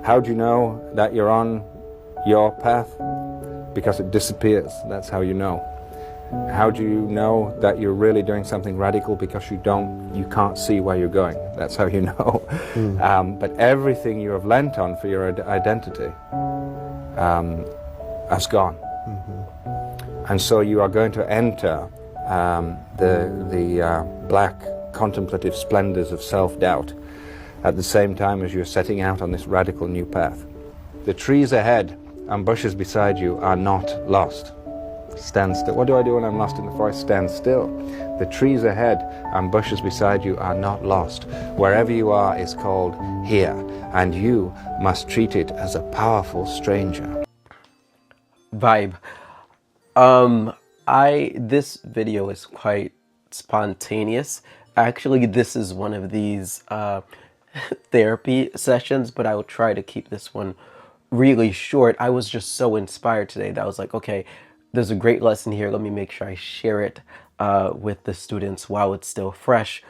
How do you know that you're on your path? Because it disappears. That's how you know. How do you know that you're really doing something radical? Because you can't see where you're going. That's how you know. But everything you have lent on for your identity has gone. And so you are going to enter the black contemplative splendors of self-doubt at the same time as you're setting out on this radical new path. The trees ahead and bushes beside you are not lost. Stand still. What do I do when I'm lost in the forest? Stand still. The trees ahead and bushes beside you are not lost. Wherever you are is called here, and you must treat it as a powerful stranger. Vibe. This video is quite spontaneous. Actually, this is one of these therapy sessions, but I will try to keep this one really short. I was just so inspired today that I was like, okay, there's a great lesson here. Let me make sure I share it with the students while it's still fresh.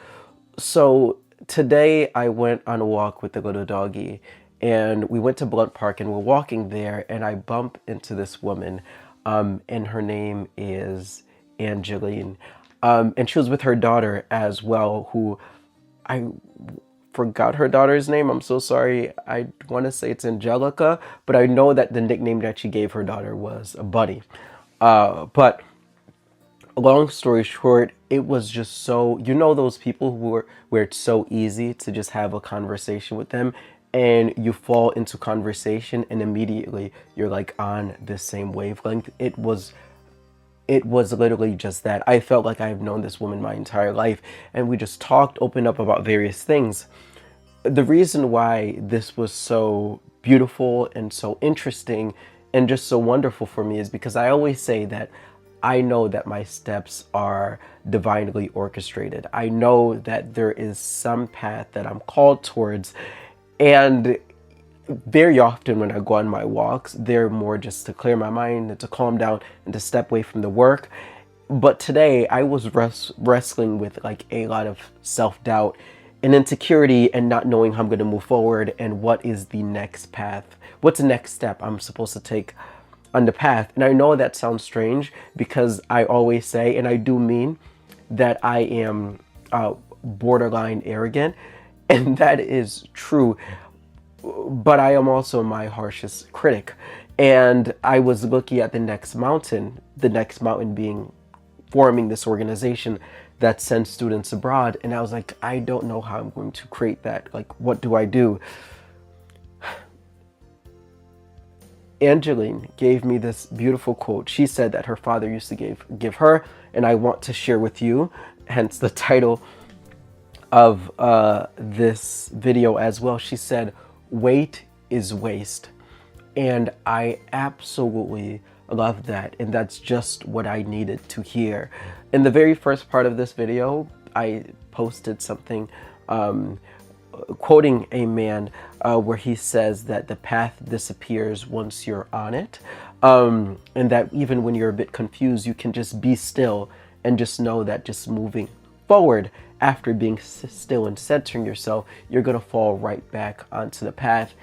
So today I went on a walk with the little doggy, and we went to Blunt Park, and we're walking there, and I bump into this woman, and her name is Angeline. And she was with her daughter as well, who I forgot her daughter's name. I'm so sorry. I want to say it's Angelica, but I know that the nickname that she gave her daughter was Buddy. But long story short, it was just so, you know, those people where it's so easy to just have a conversation with them, and you fall into conversation and immediately you're like on the same wavelength. It was literally just that. I felt like I've known this woman my entire life, and we just talked, opened up about various things. The reason why this was so beautiful and so interesting and just so wonderful for me is because I always say that I know that my steps are divinely orchestrated. I know that there is some path that I'm called towards, and very often when I go on my walks, they're more just to clear my mind and to calm down and to step away from the work. But today I was wrestling with like a lot of self-doubt and insecurity and not knowing how I'm going to move forward and what is the next path. What's the next step I'm supposed to take on the path? And I know that sounds strange because I always say, and I do mean, that I am borderline arrogant, and that is true. But I am also my harshest critic. And I was looking at the next mountain being forming this organization that sends students abroad. And I was like, I don't know how I'm going to create that. Like, what do I do? Angeline gave me this beautiful quote. She said that her father used to give her, and I want to share with you, hence the title of this video as well. She said, "Wait is waste." And I absolutely love that. And that's just what I needed to hear. In the very first part of this video, I posted something quoting a man where he says that the path disappears once you're on it. And that even when you're a bit confused, you can just be still and just know that just moving forward after being still and centering yourself, you're going to fall right back onto the path.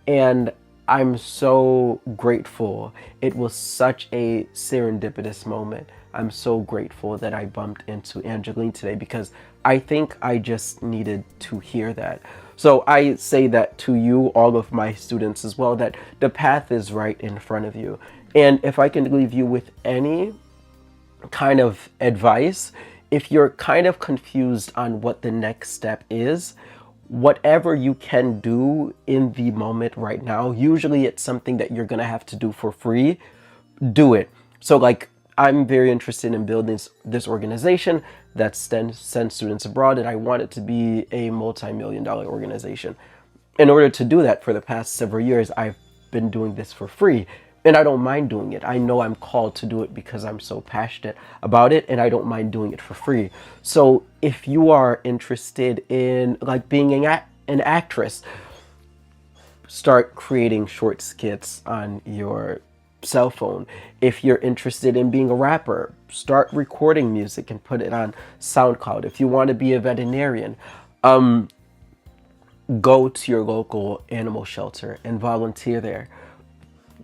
And I'm so grateful. It was such a serendipitous moment. I'm so grateful that I bumped into Angeline today because I think I just needed to hear that. So I say that to you, all of my students as well, that the path is right in front of you. And if I can leave you with any kind of advice, if you're kind of confused on what the next step is, whatever you can do in the moment right now, usually it's something that you're going to have to do for free, do it. So like, I'm very interested in building this organization that sends students abroad, and I want it to be a multi-million-dollar organization. In order to do that, for the past several years, I've been doing this for free. And I don't mind doing it. I know I'm called to do it because I'm so passionate about it, and I don't mind doing it for free. So if you are interested in like being an actress, start creating short skits on your cell phone. If you're interested in being a rapper, start recording music and put it on SoundCloud. If you want to be a veterinarian, go to your local animal shelter and volunteer there.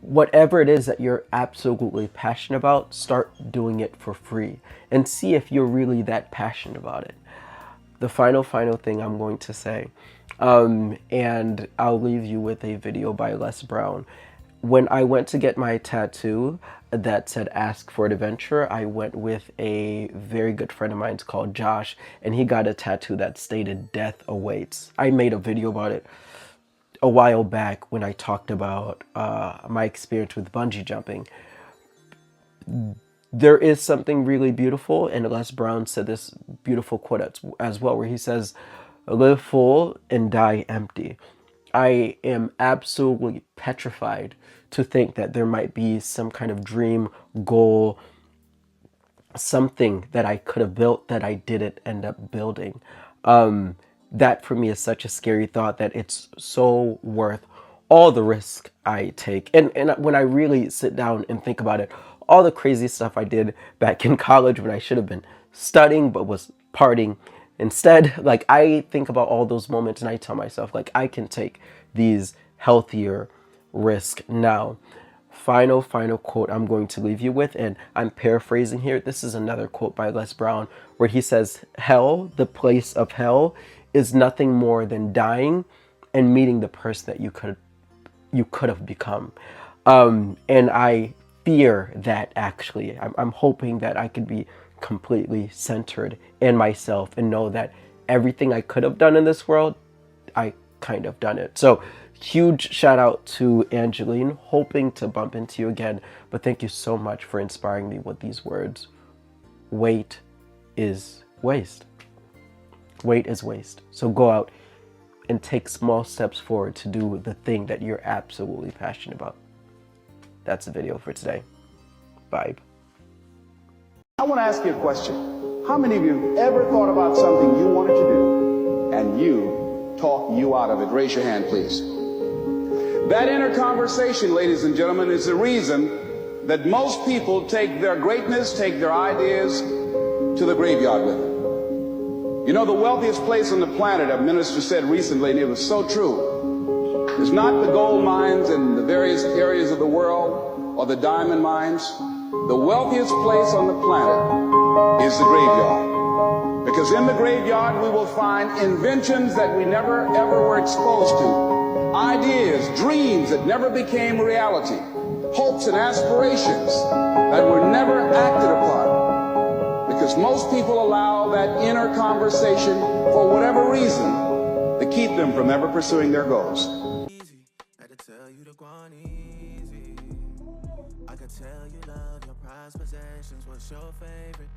Whatever it is that you're absolutely passionate about, start doing it for free and see if you're really that passionate about it. The final thing I'm going to say, and I'll leave you with a video by Les Brown. When I went to get my tattoo that said "Ask for Adventure," I went with a very good friend of mine called Josh, and he got a tattoo that stated "Death Awaits." I made a video about it a while back when I talked about my experience with bungee jumping. There is something really beautiful, and Les Brown said this beautiful quote as well, where he says, "Live full and die empty." I am absolutely petrified to think that there might be some kind of dream, goal, something that I could have built that I didn't end up building. That for me is such a scary thought that it's so worth all the risk I take. And when I really sit down and think about it, all the crazy stuff I did back in college when I should have been studying but was partying instead, like I think about all those moments and I tell myself, like, I can take these healthier risks now. Final quote I'm going to leave you with, and I'm paraphrasing here. This is another quote by Les Brown where he says, "Hell, the place of hell, is nothing more than dying and meeting the person that you could have become." And I fear that actually. I'm hoping that I could be completely centered in myself and know that everything I could have done in this world, I kind of done it. So huge shout out to Angeline, hoping to bump into you again, but thank you so much for inspiring me with these words. Weight is waste. Weight is waste. So go out and take small steps forward to do the thing that you're absolutely passionate about. That's the video for today. Bye. I want to ask you a question. How many of you ever thought about something you wanted to do and you talked you out of it? Raise your hand, please. That inner conversation, ladies and gentlemen, is the reason that most people take their greatness, take their ideas to the graveyard with them. You know, the wealthiest place on the planet, a minister said recently, and it was so true, is not the gold mines in the various areas of the world or the diamond mines. The wealthiest place on the planet is the graveyard. Because in the graveyard we will find inventions that we never ever were exposed to. Ideas, dreams that never became reality. Hopes and aspirations that were never acted upon. Because most people allow that inner conversation, for whatever reason, to keep them from ever pursuing their goals. I could tell you love your prized possessions. What's your favorite?